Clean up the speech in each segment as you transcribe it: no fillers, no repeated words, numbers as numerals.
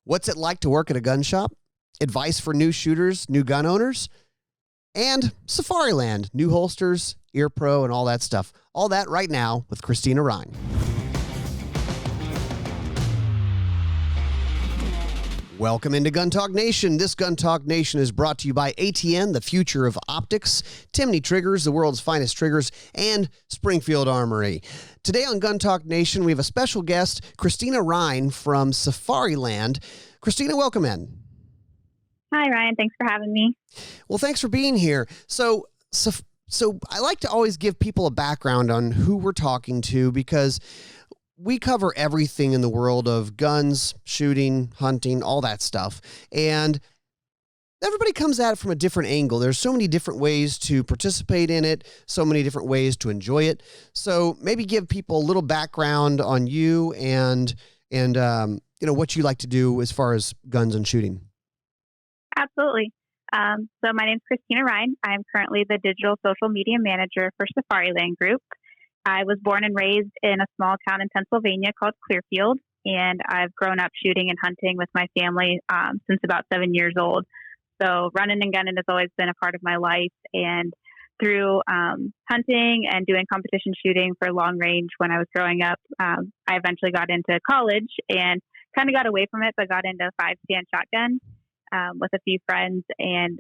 What's it like to work at a gun shop? Advice for new shooters, new gun owners, and Safariland, new holsters, ear pro, and all that stuff. All that right now with Christina Rhine. Welcome into Gun Talk Nation. This Gun Talk Nation is brought to you by ATN, the future of optics, Timney Triggers, the world's finest triggers, and Springfield Armory. Today on Gun Talk Nation, we have a special guest, Christina Rhine from Safariland. Christina, welcome in. Hi, Ryan. Thanks for having me. Well, thanks for being here. So I like to always give people a background on who we're talking to because we cover everything in the world of guns, shooting, hunting, all that stuff. And everybody comes at it from a different angle. There's so many different ways to participate in it, so many different ways to enjoy it. So maybe give people a little background on you and what you like to do as far as guns and shooting. Absolutely. So my name is Christina Rhine. I'm currently the digital social media manager for Safariland Group. I was born and raised in a small town in Pennsylvania called Clearfield, and I've grown up shooting and hunting with my family since about 7 years old. So running and gunning has always been a part of my life, and through hunting and doing competition shooting for long range when I was growing up, I eventually got into college and kind of got away from it, but got into 5-stand shotgun with a few friends and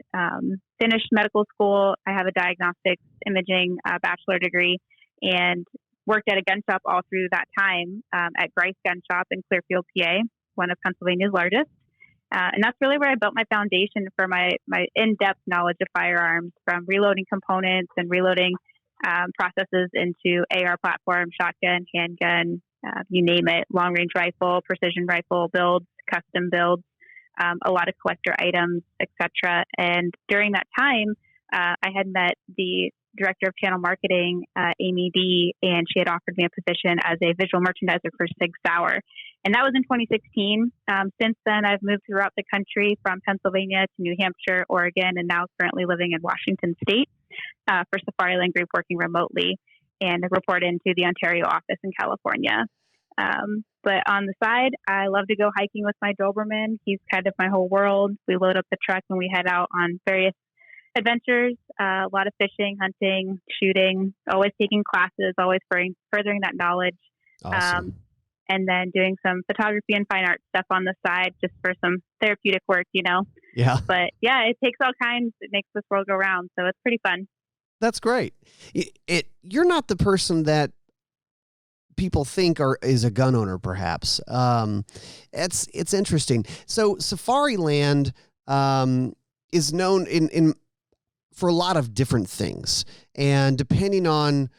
finished medical school. I have a diagnostics imaging bachelor degree and worked at a gun shop all through that time at Gresham Gun Shop in Clearfield, PA, one of Pennsylvania's largest. And that's really where I built my foundation for my in-depth knowledge of firearms, from reloading components and reloading processes into AR platform, shotgun, handgun, you name it, long-range rifle, precision rifle builds, custom builds, a lot of collector items, etc. And during that time, I had met the director of channel marketing, Amy D, and she had offered me a position as a visual merchandiser for Sig Sauer. And that was in 2016. Since then, I've moved throughout the country from Pennsylvania to New Hampshire, Oregon, and now currently living in Washington State for Safariland Group, working remotely, and report into the Ontario office in California. But on the side, I love to go hiking with my Doberman. He's kind of my whole world. We load up the truck and we head out on various adventures, a lot of fishing, hunting, shooting, always taking classes, always furthering that knowledge. Awesome. And then doing some photography and fine art stuff on the side just for some therapeutic work, Yeah. But yeah, it takes all kinds. It makes this world go round. So it's pretty fun. That's great. You're not the person that people think is a gun owner, perhaps. It's interesting. So Safariland is known for a lot of different things. And depending on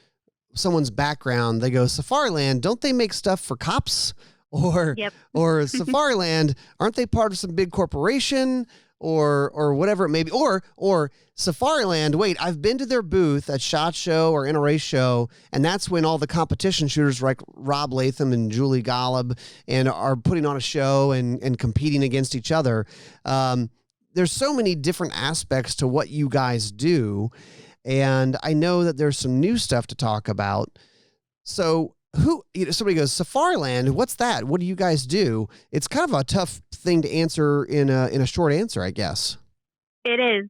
someone's background, they go, Safariland, don't they make stuff for cops? Or Safariland, aren't they part of some big corporation? Or whatever it may be. Or Safariland, wait, I've been to their booth at SHOT Show or NRA Show, and that's when all the competition shooters like Rob Latham and Julie Golub and are putting on a show and competing against each other. There's so many different aspects to what you guys do, and I know that there's some new stuff to talk about. So somebody goes, Safariland, what's that? What do you guys do? It's kind of a tough thing to answer in a short answer, I guess. It is.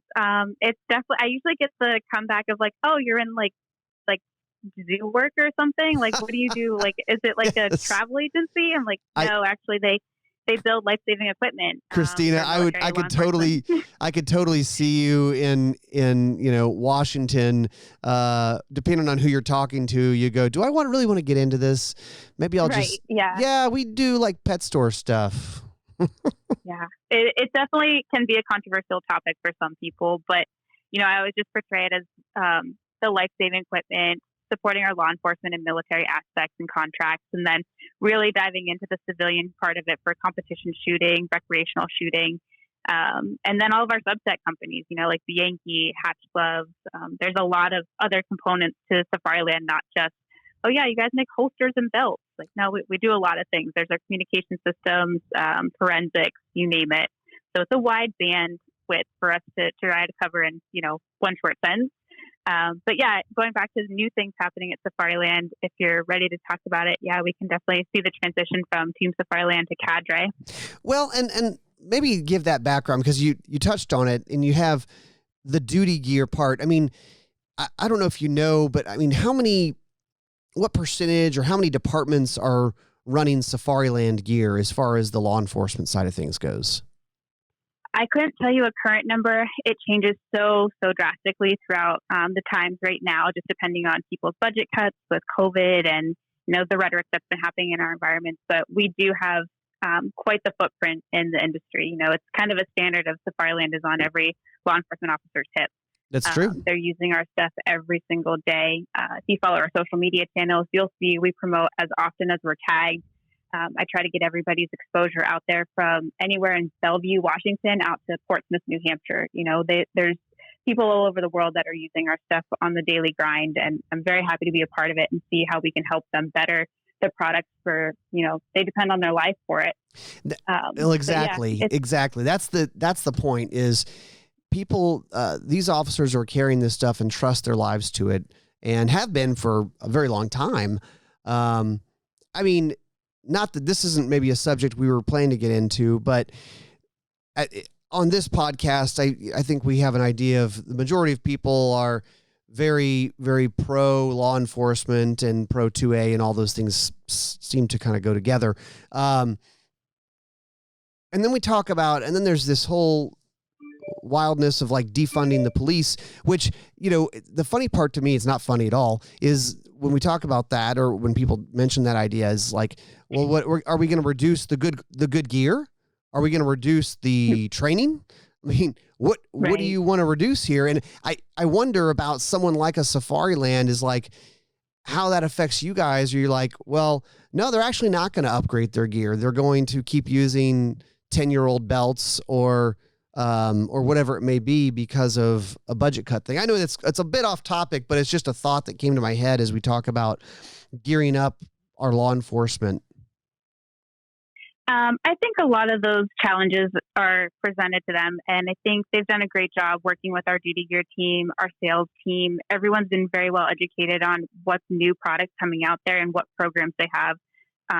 It's definitely, I usually get the comeback of like, oh, you're in like zoo work or something. Like, what do you do? Like, is it like a travel agency? I'm like, no, actually they build life-saving equipment. Christina, I could totally see you in Washington. Depending on who you're talking to, you go, do I really want to get into this? Maybe I'll yeah, we do like pet store stuff. Yeah, it definitely can be a controversial topic for some people, but I always just portray it as the life-saving equipment, supporting our law enforcement and military aspects and contracts, and then really diving into the civilian part of it for competition shooting, recreational shooting, and then all of our subset companies, like the Yankee, Hatch Gloves. There's a lot of other components to Safariland, not just, oh yeah, you guys make holsters and belts. Like, no, we do a lot of things. There's our communication systems, forensics, you name it. So it's a wide bandwidth for us to try to cover in, one short sentence. But yeah, going back to the new things happening at Safariland, if you're ready to talk about it, yeah, we can definitely see the transition from Team Safariland to CADRE. Well, and maybe give that background, because you touched on it, and you have the duty gear part. I mean, I don't know if you know, but I mean, what percentage or how many departments are running Safariland gear as far as the law enforcement side of things goes? I couldn't tell you a current number. It changes so drastically throughout the times right now, just depending on people's budget cuts with COVID and the rhetoric that's been happening in our environments. But we do have quite the footprint in the industry. It's kind of a standard of Safariland is on every law enforcement officer's hip. That's true. They're using our stuff every single day. If you follow our social media channels, you'll see we promote as often as we're tagged. I try to get everybody's exposure out there from anywhere in Bellevue, Washington, out to Portsmouth, New Hampshire. There's people all over the world that are using our stuff on the daily grind, and I'm very happy to be a part of it and see how we can help them better the products for, they depend on their life for it. Well, exactly. Exactly. That's the point is people, these officers are carrying this stuff and trust their lives to it and have been for a very long time. I mean, not that this isn't maybe a subject we were planning to get into, but on this podcast, I think we have an idea of the majority of people are very, very pro law enforcement and pro 2A, and all those things seem to kind of go together. And then we talk about, and then there's this whole wildness of like defunding the police, which, the funny part to me, it's not funny at all, is when we talk about that, or when people mention that idea, is like, well, what are we going to reduce the good gear? Are we going to reduce the training? I mean, what do you want to reduce here? And I wonder about someone like a Safariland, is like how that affects you guys. Or you're like, well, no, they're actually not going to upgrade their gear. They're going to keep using 10-year-old belts or whatever it may be because of a budget cut thing. I know it's a bit off topic, but it's just a thought that came to my head as we talk about gearing up our law enforcement. I think a lot of those challenges are presented to them, and I think they've done a great job working with our duty gear team, our sales team. Everyone's been very well educated on what's new products coming out there and what programs they have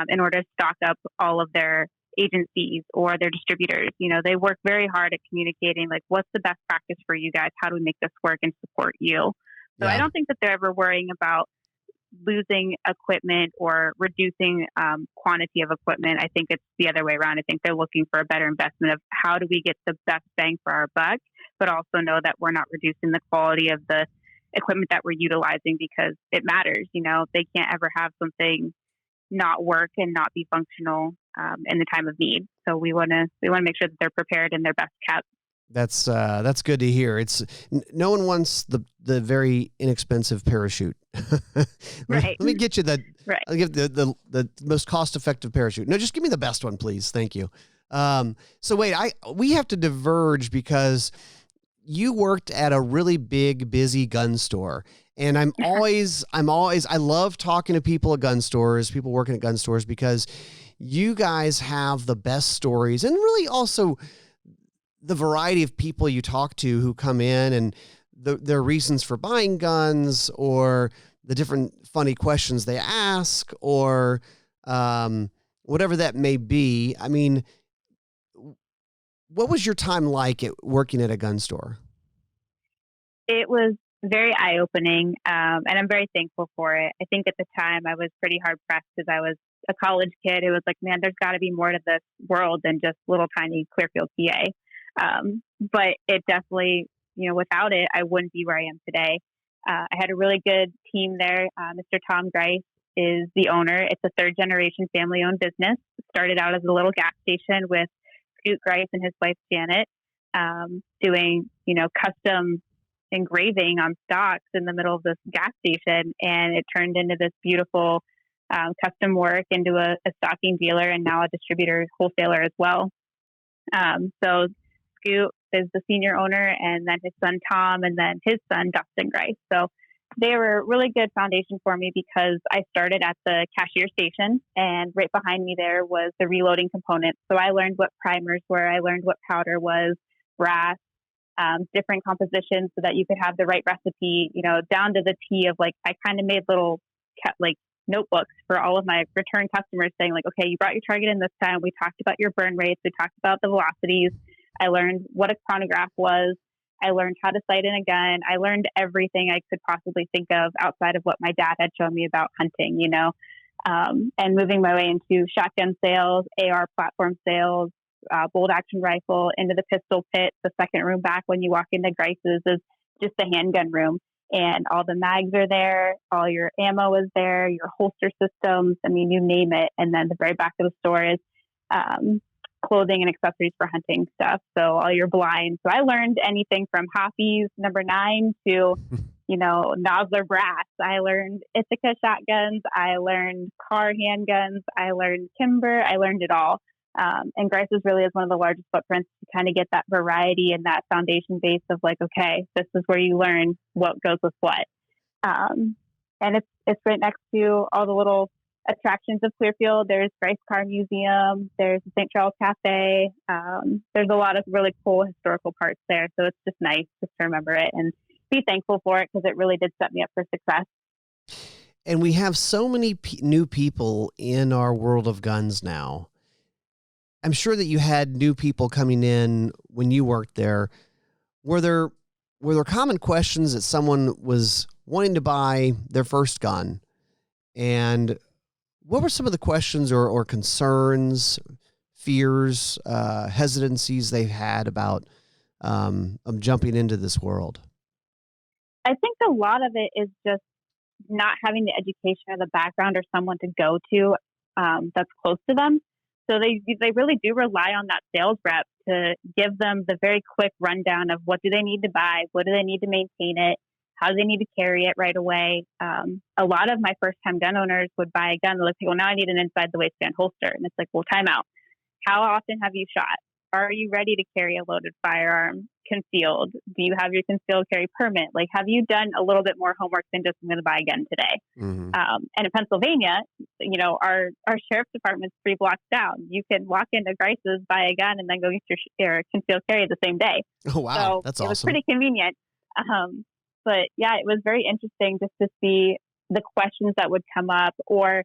in order to stock up all of their agencies or their distributors. They work very hard at communicating, like, what's the best practice for you guys? How do we make this work and support you? So I don't think that they're ever worrying about losing equipment or reducing quantity of equipment. I think it's the other way around. I think they're looking for a better investment of how do we get the best bang for our buck, but also know that we're not reducing the quality of the equipment that we're utilizing, because it matters. They can't ever have something not work and not be functional in the time of need. So we want to make sure that they're prepared and they're best kept. That's good to hear. It's no one wants the very inexpensive parachute. Right. Let me get you I'll give the most cost-effective parachute. No, just give me the best one, please. Thank you. So wait, we have to diverge because you worked at a really big, busy gun store. And I love talking to people at gun stores, people working at gun stores, because you guys have the best stories, and really also the variety of people you talk to who come in and their reasons for buying guns, or the different funny questions they ask, or whatever that may be. I mean, what was your time like working at a gun store? It was very eye-opening, and I'm very thankful for it. I think at the time I was pretty hard-pressed because I was a college kid. It was like, man, there's got to be more to this world than just little tiny Clearfield, PA. But it definitely, without it, I wouldn't be where I am today. I had a really good team there. Mr. Tom Grice is the owner. It's a third-generation family-owned business. It started out as a little gas station with Scoot Grice and his wife, Janet, doing, custom engraving on stocks in the middle of this gas station. And it turned into this beautiful custom work into a stocking dealer, and now a distributor, wholesaler as well. So Scoot is the senior owner, and then his son Tom, and then his son Dustin Grice. So they were a really good foundation for me, because I started at the cashier station, and right behind me there was the reloading component. So I learned what primers were, I learned what powder was, brass, different compositions so that you could have the right recipe, down to the T of like, I kind of made little notebooks for all of my return customers saying like, okay, you brought your target in this time. We talked about your burn rates. We talked about the velocities. I learned what a chronograph was. I learned how to sight in a gun. I learned everything I could possibly think of outside of what my dad had shown me about hunting, and moving my way into shotgun sales, AR platform sales, bolt action rifle, into the pistol pit. The second room back when you walk into Grice's is just the handgun room. And all the mags are there, all your ammo is there, your holster systems, I mean, you name it. And then the very back of the store is clothing and accessories for hunting stuff. So all your blinds. So I learned anything from Hoppy's number 9 to, Nosler brass. I learned Ithaca shotguns. I learned car handguns. I learned timber. I learned it all. And Grice's really is one of the largest footprints to kind of get that variety and that foundation base of like, okay, this is where you learn what goes with what. And it's right next to all the little attractions of Clearfield. There's Grice Car Museum. There's the St. Charles Cafe. There's a lot of really cool historical parts there. So it's just nice just to remember it and be thankful for it because it really did set me up for success. And we have so many new people in our world of guns now. I'm sure that you had new people coming in when you worked there. Were there common questions that someone was wanting to buy their first gun? And what were some of the questions or concerns, fears, hesitancies they've had about jumping into this world? I think a lot of it is just not having the education or the background or someone to go to that's close to them. So they really do rely on that sales rep to give them the very quick rundown of what do they need to buy, what do they need to maintain it, how do they need to carry it right away. A lot of my first-time gun owners would buy a gun and they'll say, well, now I need an inside-the-waistband holster. And it's like, well, time out. How often have you shot? Are you ready to carry a loaded firearm concealed? Do you have your concealed carry permit? Like, have you done a little bit more homework than just I'm going to buy a gun today? Mm-hmm. And in Pennsylvania, our sheriff's department's 3 blocks down. You can walk into Grice's, buy a gun, and then go get your concealed carry the same day. Oh, wow. So that's awesome. It was pretty convenient. But yeah, it was very interesting just to see the questions that would come up, or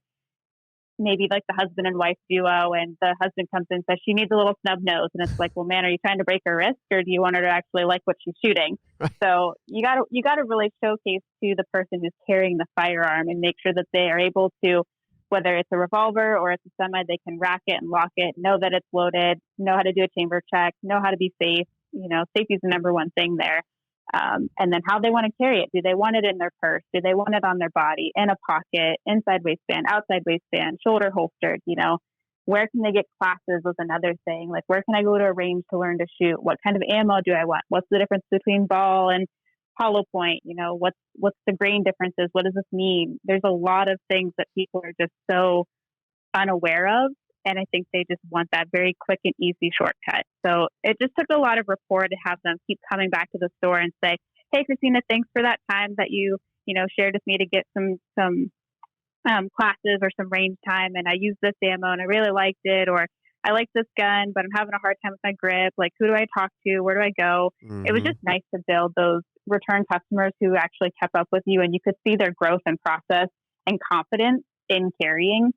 maybe like the husband and wife duo, and the husband comes in and says she needs a little snub nose, and it's like, well, man, are you trying to break her wrist, or do you want her to actually like what she's shooting? Right. So you gotta really showcase to the person who's carrying the firearm and make sure that they are able to, whether it's a revolver or it's a semi, they can rack it and lock it, know that it's loaded, know how to do a chamber check, know how to be safe. Safety is the number one thing there. And then how they want to carry it. Do they want it in their purse? Do they want it on their body, in a pocket, inside waistband, outside waistband, shoulder holstered? Where can they get classes was another thing. Like, where can I go to a range to learn to shoot? What kind of ammo do I want? What's the difference between ball and hollow point? What's the grain differences? What does this mean? There's a lot of things that people are just so unaware of. And I think they just want that very quick and easy shortcut. So it just took a lot of rapport to have them keep coming back to the store and say, hey, Christina, thanks for that time that you shared with me to get some classes or some range time. And I used this ammo and I really liked it. Or I like this gun, but I'm having a hard time with my grip. Like, who do I talk to? Where do I go? Mm-hmm. It was just nice to build those return customers who actually kept up with you, and you could see their growth and process and confidence in carrying.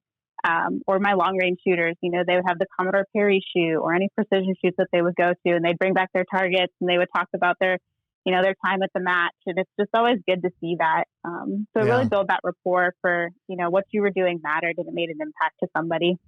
Or my long range shooters, they would have the Commodore Perry shoot or any precision shoots that they would go to, and they'd bring back their targets and they would talk about their time at the match. And it's just always good to see that. So it really built that rapport for, what you were doing mattered and it made an impact to somebody.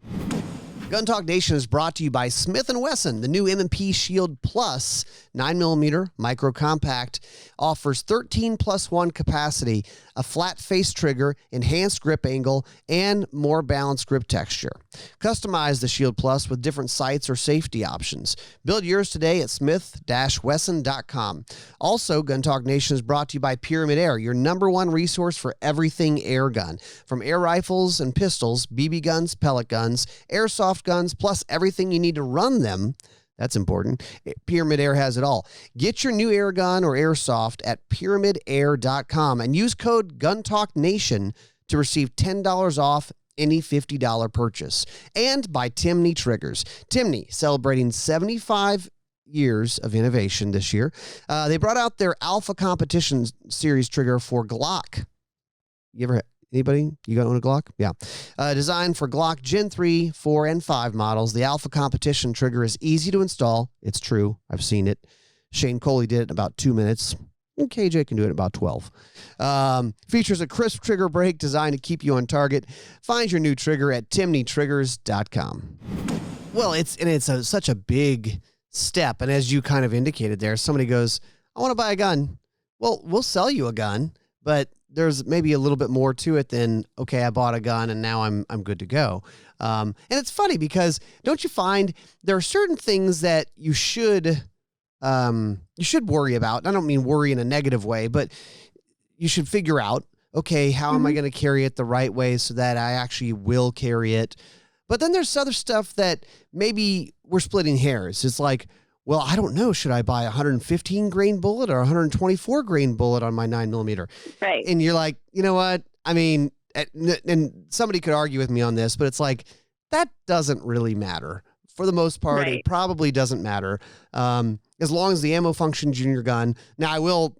Gun Talk Nation is brought to you by Smith & Wesson. The new M&P Shield Plus 9mm micro compact offers 13+1 capacity, a flat face trigger, enhanced grip angle, and more balanced grip texture. Customize the Shield Plus with different sights or safety options. Build yours today at smith-wesson.com. Also, Gun Talk Nation is brought to you by Pyramid Air, your #1 resource for everything air gun. From air rifles and pistols, BB guns, pellet guns, airsoft guns, plus everything you need to run them. That's important. Pyramid Air has it all. Get your new air gun or airsoft at pyramidair.com and use code GunTalkNation to receive $10 off any $50 purchase. And by Timney Triggers. Timney, celebrating 75 years of innovation this year. They brought out their Alpha Competition Series trigger for Glock. Anybody? You got one a Glock? Yeah. Designed for Glock Gen 3, 4, and 5 models, the Alpha Competition trigger is easy to install. It's true. I've seen it. Shane Coley did it in about 2 minutes. And KJ can do it in about 12. Features a crisp trigger break designed to keep you on target. Find your new trigger at timneytriggers.com. Well, it's such a big step. And as you kind of indicated there, somebody goes, I want to buy a gun. Well, we'll sell you a gun, but there's maybe a little bit more to it than, okay, I bought a gun and now I'm good to go. And it's funny because don't you find there are certain things that you should worry about. I don't mean worry in a negative way, but you should figure out, okay, how am I going to carry it the right way so that I actually will carry it? But then there's other stuff that maybe we're splitting hairs. It's like, well, I don't know. Should I buy a 115 grain bullet or a 124 grain bullet on my 9mm? Right. And you're like, you know what? I mean, and somebody could argue with me on this, but it's like, that doesn't really matter. For the most part, Right. It probably doesn't matter. As long as the ammo functions in your gun. Now, I will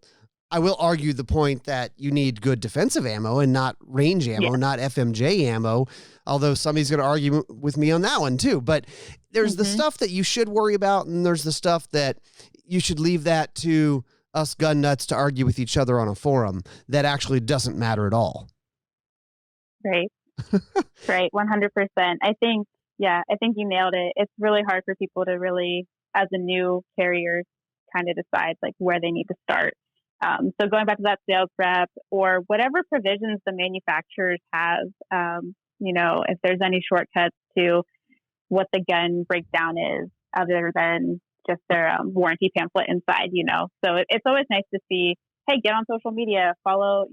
argue the point that you need good defensive ammo and not range ammo, not FMJ ammo, although somebody's going to argue with me on that one too. But there's the stuff that you should worry about, and there's the stuff that you should leave that to us gun nuts to argue with each other on a forum that actually doesn't matter at all. Right. Right. 100%. I think you nailed it. It's really hard for people to really, as a new carrier, kind of decide like where they need to start. So going back to that sales rep or whatever provisions the manufacturers have, if there's any shortcuts to what the gun breakdown is other than just their warranty pamphlet inside, So it's always nice to see, hey, get on social media, follow,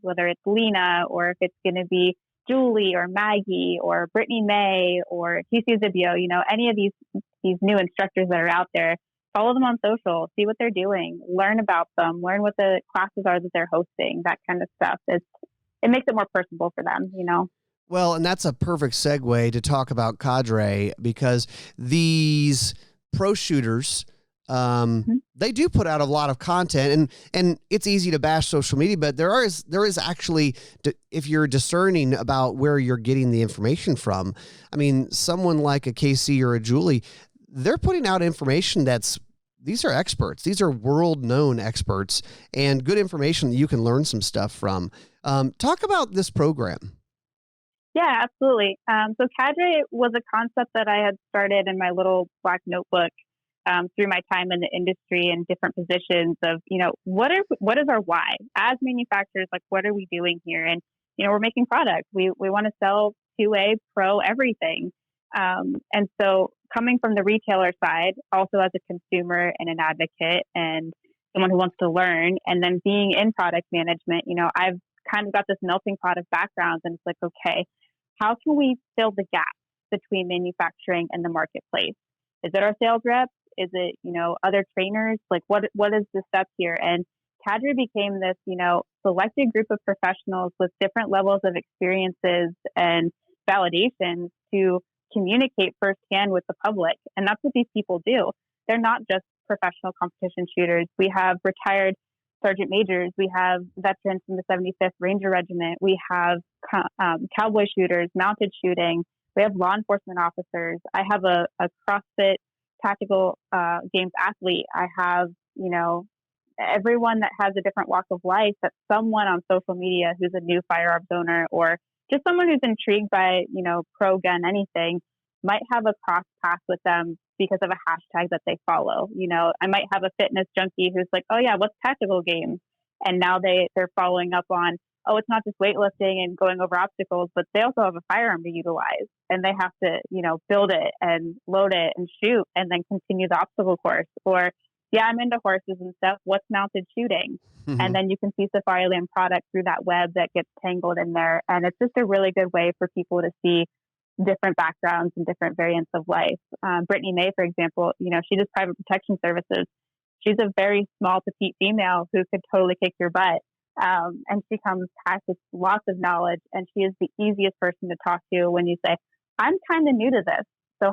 whether it's Lena or if it's going to be Julie or Maggie or Brittany May or TC Zibio, any of these new instructors that are out there, follow them on social, see what they're doing, learn about them, learn what the classes are that they're hosting, that kind of stuff. It makes it more personable for them, Well, and that's a perfect segue to talk about CADRE, because these pro shooters, they do put out a lot of content, and it's easy to bash social media, but there is actually, if you're discerning about where you're getting the information from, I mean, someone like a KC or a Julie, they're putting out information these are experts. These are world-known experts and good information that you can learn some stuff from. Talk about this program. Yeah, absolutely. So CADRE was a concept that I had started in my little black notebook through my time in the industry and different positions of, what is our why? As manufacturers, like, what are we doing here? And, we're making products. We want to sell 2A pro everything. And so coming from the retailer side, also as a consumer and an advocate and someone who wants to learn, and then being in product management, I've kind of got this melting pot of backgrounds, and it's like, okay, how can we fill the gap between manufacturing and the marketplace? Is it our sales reps? Is it, other trainers? Like what is the step here? And CADRE became this, selected group of professionals with different levels of experiences and validations to communicate firsthand with the public. And that's what these people do. They're not just professional competition shooters. We have retired sergeant majors. We have veterans from the 75th Ranger Regiment. We have cowboy shooters, mounted shooting. We have law enforcement officers. I have a CrossFit tactical games athlete. I have, everyone that has a different walk of life, that someone on social media who's a new firearms owner or just someone who's intrigued by, pro gun anything might have a cross path with them because of a hashtag that they follow. I might have a fitness junkie who's like, oh yeah, what's tactical games? And now they're following up on, oh, it's not just weightlifting and going over obstacles, but they also have a firearm to utilize, and they have to, build it and load it and shoot and then continue the obstacle course. Or, yeah, I'm into horses and stuff. What's mounted shooting? Mm-hmm. And then you can see Safariland product through that web that gets tangled in there. And it's just a really good way for people to see different backgrounds and different variants of life. Brittany May, for example, she does private protection services. She's a very small, petite female who could totally kick your butt. And she comes packed with lots of knowledge, and she is the easiest person to talk to when you say, I'm kind of new to this. So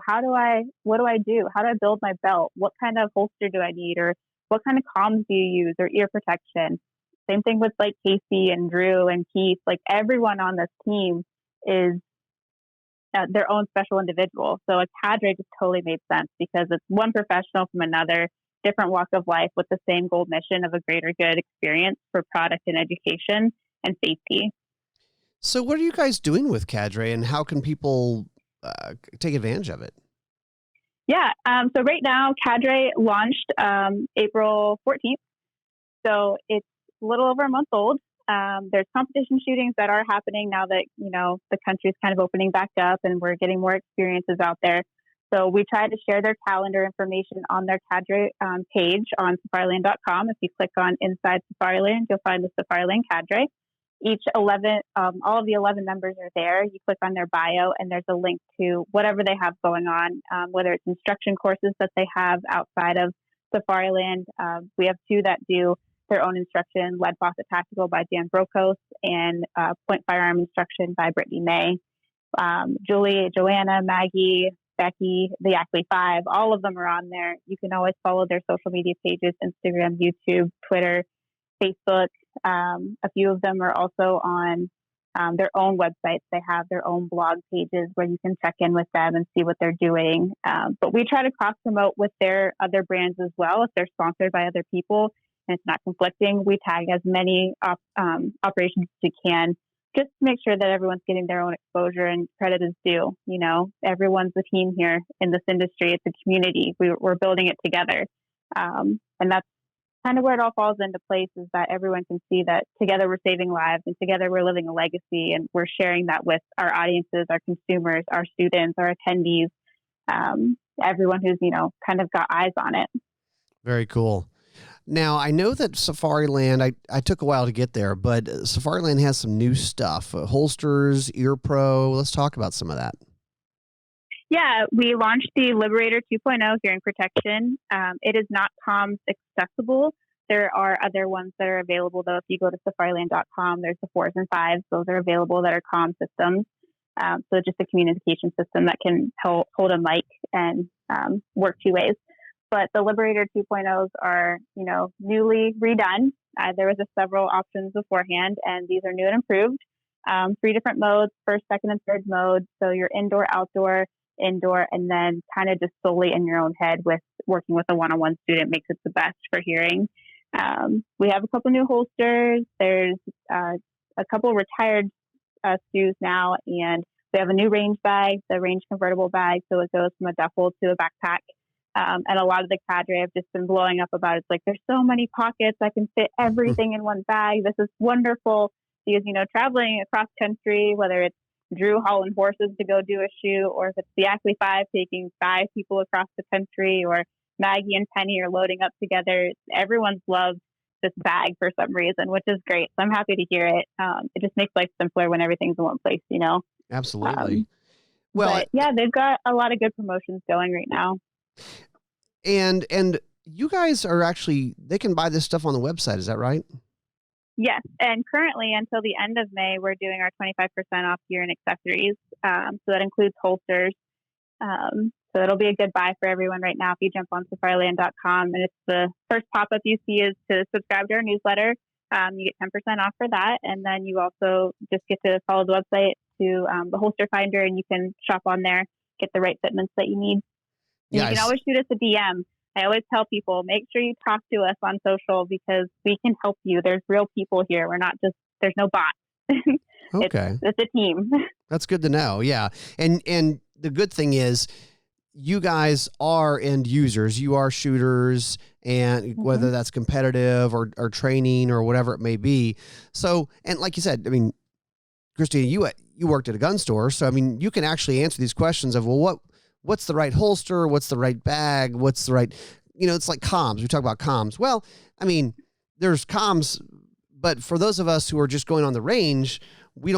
what do I do? How do I build my belt? What kind of holster do I need? Or what kind of comms do you use or ear protection? Same thing with like Casey and Drew and Keith. Like everyone on this team is their own special individual. So a CADRE just totally made sense because it's one professional from another, different walk of life with the same goal mission of a greater good experience for product and education and safety. So what are you guys doing with CADRE and how can people take advantage of it? Yeah. So right now, CADRE launched April 14th. So it's a little over a month old. There's competition shootings that are happening now that, the country is kind of opening back up and we're getting more experiences out there. So we try to share their calendar information on their CADRE page on Safariland.com. If you click on Inside Safariland, you'll find the Safariland CADRE. All of the 11 members are there. You click on their bio and there's a link to whatever they have going on, whether it's instruction courses that they have outside of Safariland. We have 2 that do their own instruction, Lead Faucet Tactical by Dan Brokos and Point Firearm Instruction by Brittany May. Julie, Joanna, Maggie, Becky, the Ackley 5, all of them are on there. You can always follow their social media pages, Instagram, YouTube, Twitter, Facebook. A few of them are also on their own websites. They have their own blog pages where you can check in with them and see what they're doing. But we try to cross-promote with their other brands as well. If they're sponsored by other people and it's not conflicting, we tag as many operations as we can just to make sure that everyone's getting their own exposure and credit is due. Everyone's a team here in this industry. It's a community. We're building it together. And that's kind of where it all falls into place, is that everyone can see that together we're saving lives and together we're living a legacy, and we're sharing that with our audiences, our consumers, our students, our attendees, everyone who's, kind of got eyes on it. Very cool. Now, I know that Safariland, I took a while to get there, but Safariland has some new stuff, holsters, Ear Pro. Let's talk about some of that. Yeah, we launched the Liberator 2.0 hearing protection. It is not comms accessible. There are other ones that are available, though. If you go to Safariland.com, there's the 4s and 5s. Those are available that are comm systems. So just a communication system that can hold a mic and work 2 ways. But the Liberator 2.0s are, newly redone. There was several options beforehand, and these are new and improved. 3 different modes, first, second, and third mode. So your indoor, outdoor, indoor, and then kind of just solely in your own head with working with a one-on-one student makes it the best for hearing. We have a couple new holsters. There's a couple retired SKUs now, and we have a new range bag, the range convertible bag. So it goes from a duffel to a backpack. And a lot of the CADRE have just been blowing up about it. It's like, there's so many pockets. I can fit everything in one bag. This is wonderful. Because, traveling across country, whether it's Drew hauling horses to go do a shoot, or if it's the Ackley 5 taking 5 people across the country, or Maggie and Penny are loading up together, everyone's loved this bag for some reason, which is great. So I'm happy to hear it. It just makes life simpler when everything's in one place, Absolutely. Yeah, they've got a lot of good promotions going right now. And you guys are they can buy this stuff on the website. Is that right? Yes. And currently until the end of May, we're doing our 25% off gear and accessories. So that includes holsters. So it'll be a good buy for everyone right now. If you jump on Safariland.com, and it's the first pop-up you see is to subscribe to our newsletter. You get 10% off for that. And then you also just get to follow the website to the holster finder, and you can shop on there, get the right fitments that you need. You can always shoot us a DM. I always tell people, make sure you talk to us on social because we can help you. There's real people here. There's no bots. Okay. It's a team. That's good to know. Yeah. And the good thing is you guys are end users. You are shooters, and whether that's competitive or training or whatever it may be. So, and like you said, Christina, you worked at a gun store. So, you can actually answer these questions of, well, what's the right holster? What's the right bag? What's the right, it's like comms. We talk about comms. Well, there's comms, but for those of us who are just going on the range, we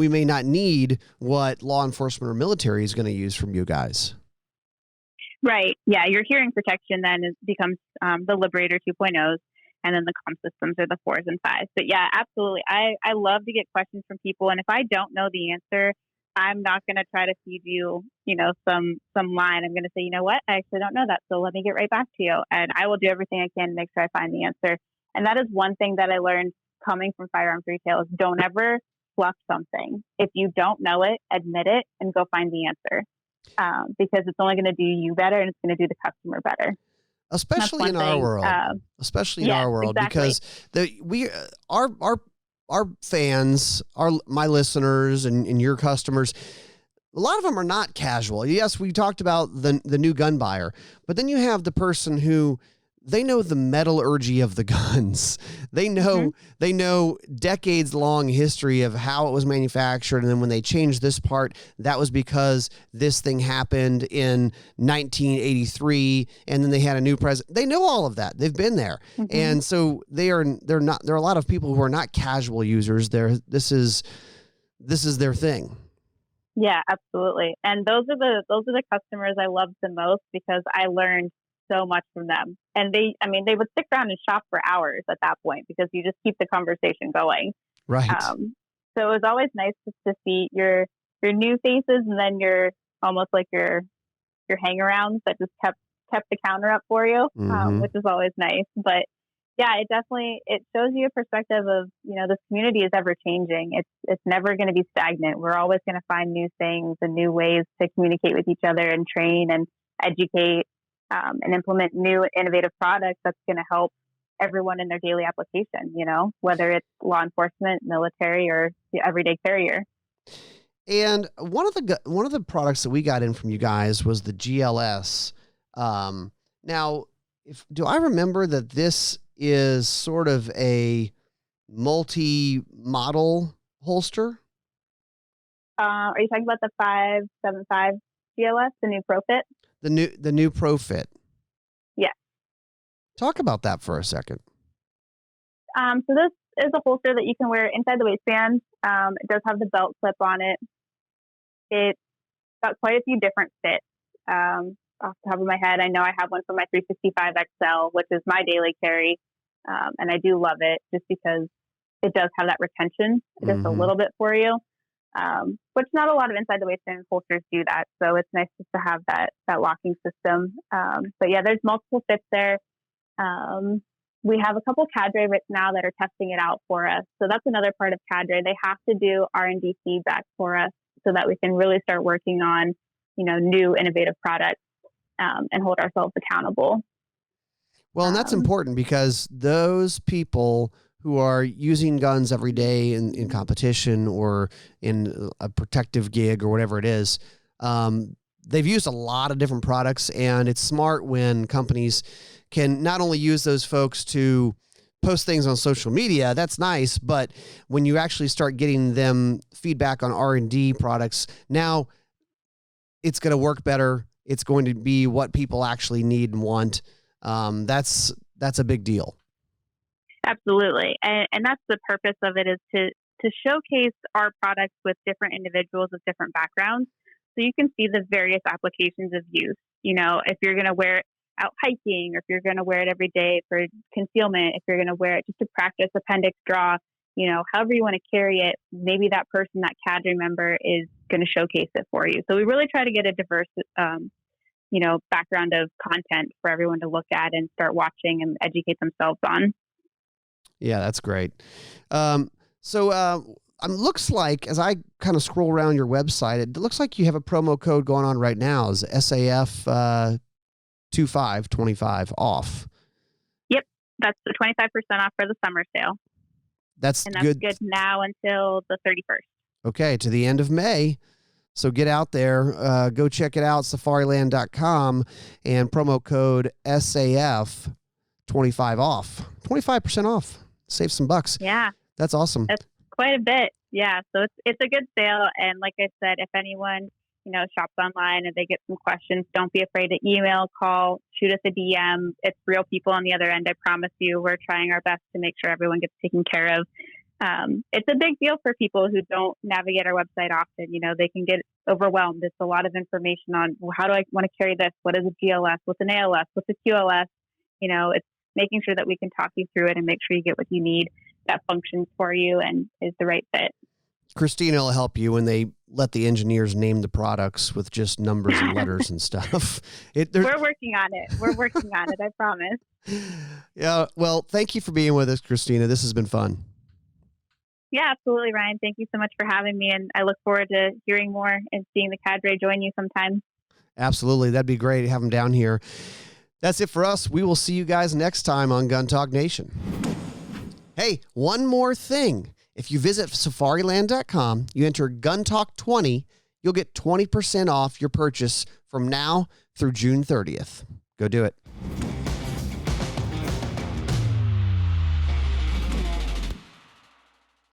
may not need what law enforcement or military is going to use from you guys. Right. Yeah. Your hearing protection then becomes the Liberator 2.0s, and then the comm systems are the 4s and 5s. But yeah, absolutely. I love to get questions from people. And if I don't know the answer, I'm not going to try to feed you, some line. I'm going to say, you know what? I actually don't know that. So let me get right back to you. And I will do everything I can to make sure I find the answer. And that is one thing that I learned coming from firearms retail is don't ever fluff something. If you don't know it, admit it and go find the answer. Because it's only going to do you better and it's going to do the customer better. Especially in our world. Exactly. Because our fans, my listeners and your customers, a lot of them are not casual. Yes, we talked about the new gun buyer, but then you have the person who they know the metallurgy of the guns. They know decades long history of how it was manufactured. And then when they changed this part, that was because this thing happened in 1983. And then they had a new president. They know all of that. They've been there. Mm-hmm. And so there are a lot of people who are not casual users. This is their thing. Yeah, absolutely. And those are the customers I love the most because I learned so much from them. And they would stick around and shop for hours at that point because you just keep the conversation going. Right. So it was always nice to see your new faces and then your almost like your hang-arounds that just kept the counter up for you, which is always nice. But yeah, it shows you a perspective of, this community is ever changing. It's never going to be stagnant. We're always going to find new things and new ways to communicate with each other and train and educate. And implement new innovative products that's going to help everyone in their daily application, whether it's law enforcement, military, or the everyday carrier. And one of the products that we got in from you guys was the GLS. Now, do I remember that this is sort of a multi-model holster? Are you talking about the 575 GLS, the new ProFit? The new ProFit. Yeah. Talk about that for a second. So this is a holster that you can wear inside the waistband. It does have the belt clip on it. It's got quite a few different fits. Off the top of my head, I know I have one for my 365 XL, which is my daily carry. And I do love it just because it does have that retention just a little bit for you. Which not a lot of inside the waistband holsters do that. So it's nice just to have that locking system. But yeah, there's multiple fits there. We have a couple CADRE right now that are testing it out for us. So that's another part of CADRE. They have to do R&D feedback for us so that we can really start working on, new innovative products, and hold ourselves accountable. Well, and that's important because those people who are using guns every day in competition or in a protective gig or whatever it is, they've used a lot of different products, and it's smart when companies can not only use those folks to post things on social media, that's nice, but when you actually start getting them feedback on R&D products, now it's going to work better. It's going to be what people actually need and want. That's a big deal. Absolutely. And that's the purpose of it, is to showcase our products with different individuals with different backgrounds. So you can see the various applications of use. If you're going to wear it out hiking, or if you're going to wear it every day for concealment, if you're going to wear it just to practice appendix draw, however you want to carry it, maybe that person, that CADRE member, is going to showcase it for you. So we really try to get a diverse, background of content for everyone to look at and start watching and educate themselves on. Yeah, that's great. So looks like, as I kind of scroll around your website, it looks like you have a promo code going on right now. Is SAF 25 off? Yep, that's the 25% off for the summer sale. That's good now until the 31st. Okay, to the end of May. So get out there, go check it out, safariland.com, and promo code SAF 25 off, 25% off. Save some bucks. Yeah. That's awesome. That's quite a bit. Yeah. So it's a good sale. And like I said, if anyone, shops online and they get some questions, don't be afraid to email, call, shoot us a DM. It's real people on the other end. I promise you, we're trying our best to make sure everyone gets taken care of. It's a big deal for people who don't navigate our website often. They can get overwhelmed. It's a lot of information on, well, how do I want to carry this? What is a GLS? What's an ALS? What's a QLS? It's making sure that we can talk you through it and make sure you get what you need that functions for you and is the right fit. Christina will help you when they let the engineers name the products with just numbers and letters and stuff. We're working on it. I promise. Yeah. Well, thank you for being with us, Christina. This has been fun. Yeah, absolutely, Ryan. Thank you so much for having me, and I look forward to hearing more and seeing the CADRE join you sometime. Absolutely. That'd be great to have them down here. That's it for us. We will see you guys next time on Gun Talk Nation. Hey, one more thing. If you visit Safariland.com, you enter Gun Talk 20, you'll get 20% off your purchase from now through June 30th. Go do it.